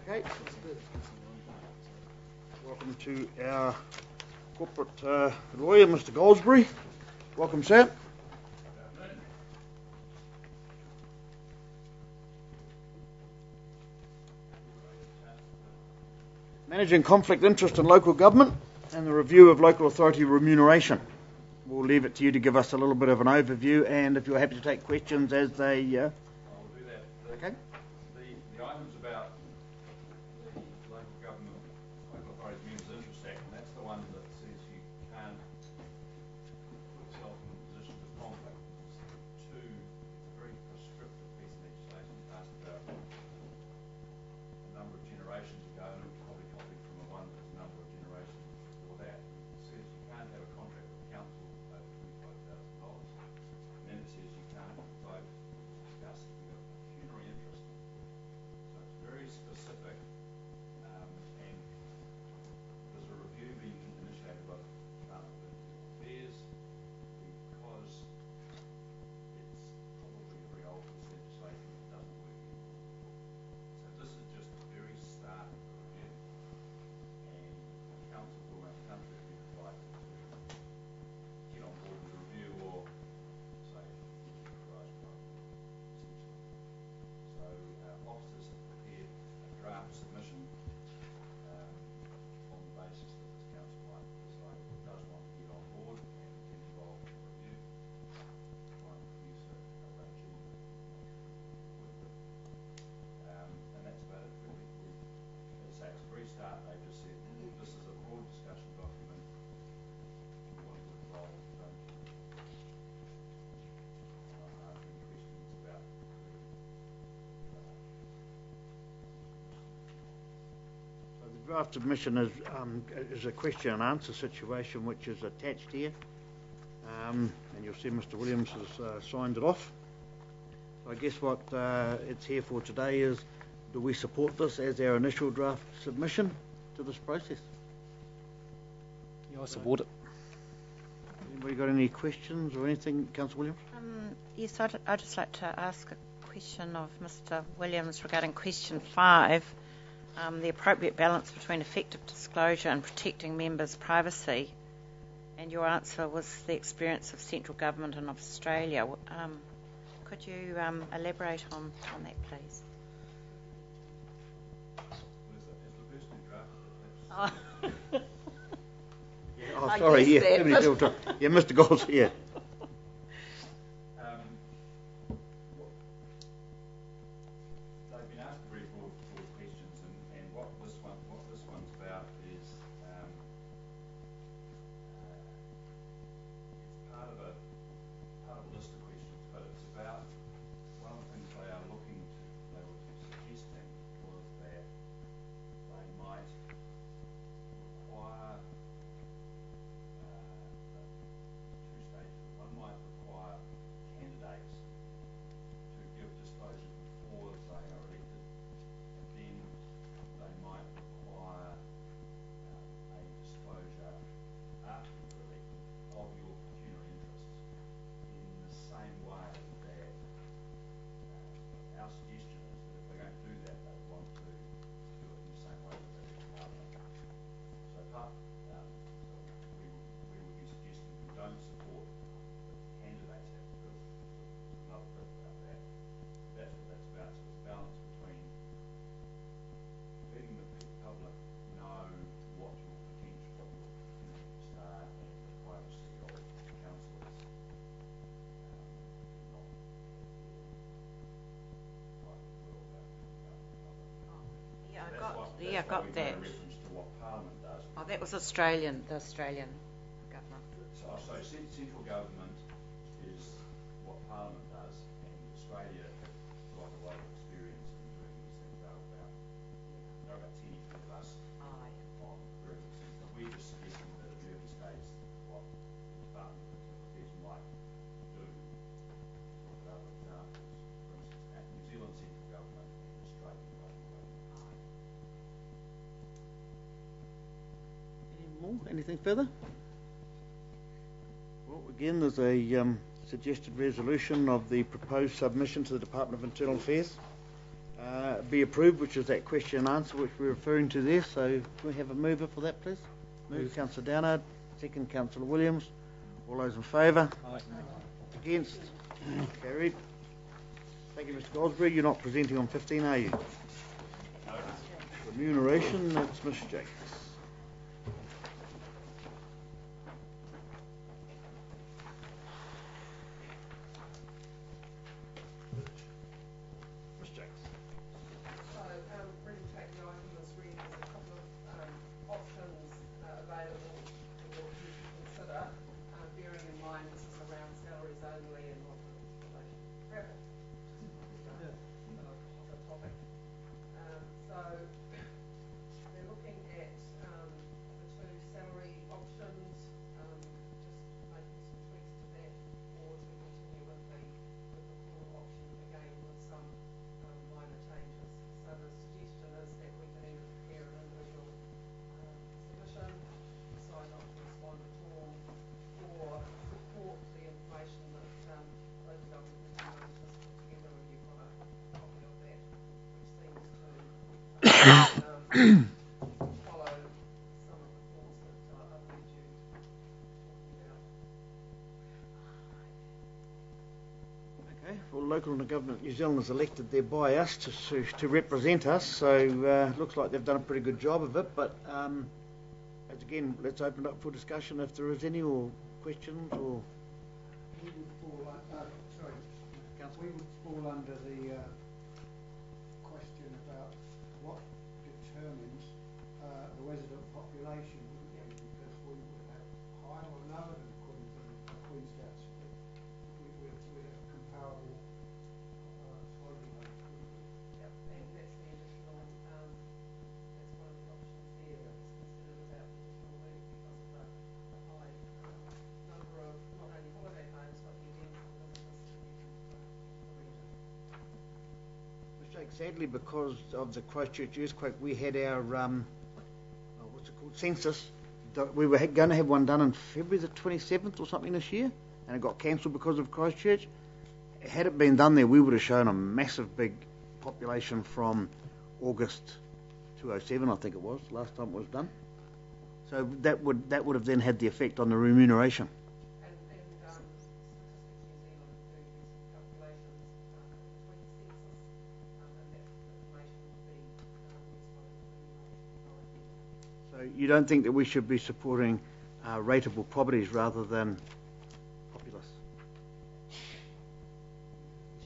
Okay. Welcome to our corporate lawyer, Mr. Goldsbury. Welcome, sir. Managing conflict interest in local government and the review of local authority remuneration. We'll leave it to you to give us a little bit of an overview, and if you're happy to take questions as they... I'll do that. Okay. The items about the local government, local authorities members interest act, and that's the one that says you can't put yourself in a position of conflict. It's a very prescriptive piece of legislation passed about a number of generations ago, and it was probably copied from one that was a number of generations before that. It says you can't have a contract with the council over $25,000, and then it says you can't vote or discuss if you've got a pecuniary interest. So it's very specific, and there's a review being initiated by the Department of Internal Affairs because it's probably a very old piece of legislation that doesn't work anymore. So this is just the very start of the review, and councils all around the country have been invited to get on board with the review or say rise to essentially. So officers have prepared a draft submission on the basis that this council might decide it does want to get on board and get involved in the review. Try and produce a regime that work with. And that's about it really. As I say, it's a very start. They just said this is a broad discussion document. We want to get involved. Don't answering questions about the So the draft submission is a question and answer situation which is attached here, and you'll see Mr. Williams has signed it off. So I guess what it's here for today is, do we support this as our initial draft submission to this process? Yeah, I support it. Anybody got any questions or anything, Councillor Williams? Yes, I'd just like to ask a question of Mr. Williams regarding question 5, the appropriate balance between effective disclosure and protecting members' privacy. And your answer was the experience of central government and of Australia. Could you elaborate on that, please? Is the person who drafted it? Oh, I sorry, guessed yeah, that, too many people talk. Yeah, Mr. Golds, yeah. They've been asked very broad questions, and what this one's about is it's part of a list of questions, but it's about one of the things they were suggesting was that they might require two stages. One might require candidates to give disclosure before they are elected, and then they might require a disclosure after you're elected of your pecuniary interests in the same way that our suggestion is that if they're going to do that, they want to do it in the same way that they do Parliament. So we would be suggesting we don't support the Candidates Act because there's another bit about that. That's what that's about. So it's a balance between letting the public know what your potential opportunities are and the privacy of councillors not have their private world out in the public. Yeah, So I got that's why that. we've made a reference to what Parliament does. Oh, that was the Australian government. So central government is what Parliament does, and Australia have got a lot of experience in doing these things. They're about 10 years of us on very good things. But we're just suggesting that at the early stage what the Department of Internal Affairs might do. Look at other examples, for instance, at New Zealand central government and Australian local government. Any more? Anything further? Well, again, there's a suggested resolution of the proposed submission to the Department of Internal Affairs. be approved, which is that question and answer which we're referring to there. So can we have a mover for that, please? Move, Councillor Downard. Second, Councillor Williams. All those in favour? Aye. Against? Carried. Thank you, Mr. Goldsberry. You're not presenting on 15, are you? No. Remuneration, that's Mr. Jacobs. Mr. Jacobs. So, ready to take the item as read. There's a couple of options available for you to consider, bearing in mind this is around salaries only and not the relation to travel, which is a topic. So, they're looking at the two salary options, just making some tweaks to that, or to continue with the core option again with some minor changes. So the suggestion is that we can either prepare an individual submission, decide not to respond at all, or support the information that local government has just put together, and you've got a copy of that, which seems to follow some of the thoughts that I've heard you talking about. Okay, well, Local Government New Zealand has elected there by us to represent us, so looks like they've done a pretty good job of it, but as again, let's open it up for discussion if there is any, or questions, or... We would fall, we would fall under the question about what determines the resident population, wouldn't we? Because we would have higher or lower than Queenstown City. We're a comparable holiday home, wouldn't we? Yep, and that's the additional, that's one of the options there that was considered about additional work because of the high number of not only holiday homes but the events and visitors coming into the region. Mr. Jake, sadly, because of the Christchurch earthquake, we had our, what's it called, census. We were going to have one done on February the 27th or something this year, and it got cancelled because of Christchurch. Had it been done there, we would have shown a massive big population from August 2007, I think it was, last time it was done. So that would have then had the effect on the remuneration. And Statistics New Zealand do some calculations between the census, and that information would be useful in remuneration. So you don't think that we should be supporting rateable properties rather than populace?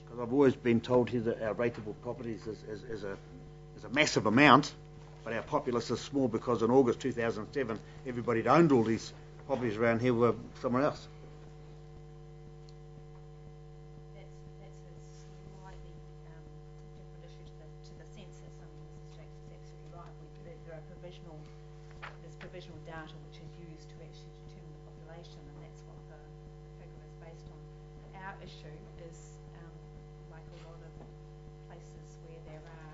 Because I've always been told here that our rateable properties is a massive amount, but our populace is small because in August 2007 everybody that owned all these properties around here were somewhere else. That's a slightly different issue to the census. I mean, Mrs. Jakes is absolutely right. There's provisional data which is used to actually determine the population, and that's what the figure is based on. Our issue is, like a lot of places where there are